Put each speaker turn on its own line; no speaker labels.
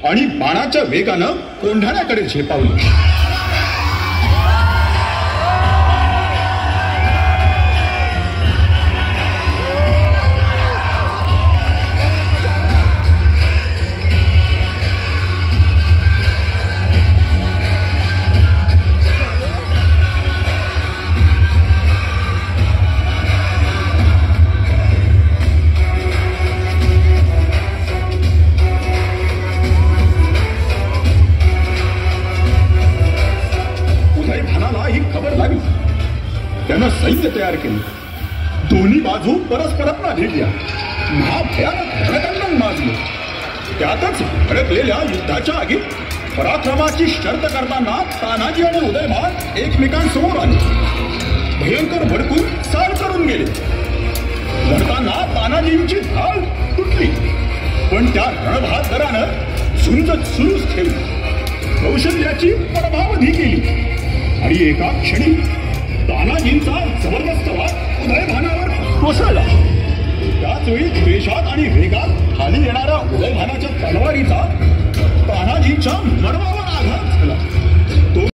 आणि बाणाच्या वेगानं कोंढाण्याकडे झेपावलं. त्यानं सैन्य तयार केले. दोन्ही बाजू परस्परांना भिडल्या. महाभयानक रणकंदन माजलं. त्यातच भडकलेल्या युद्धाच्या आगीत पराक्रमाची शर्त करताना तानाजी आणि उदयभान एकमेकांसमोर आले. भयंकर भडकून चाल करून गेले. लढताना तानाजींची ढाल तुटली, पण त्या रणबहादरानं झुंज सुरूच ठेवली. कौशल्याची पराभवधी केली आणि एका क्षणी तानाजींचा जबरदस्त वाद उदयभानावर कोसळला. त्याच वेळी द्वेषात आणि वेगात खाली येणाऱ्या उदयभानाला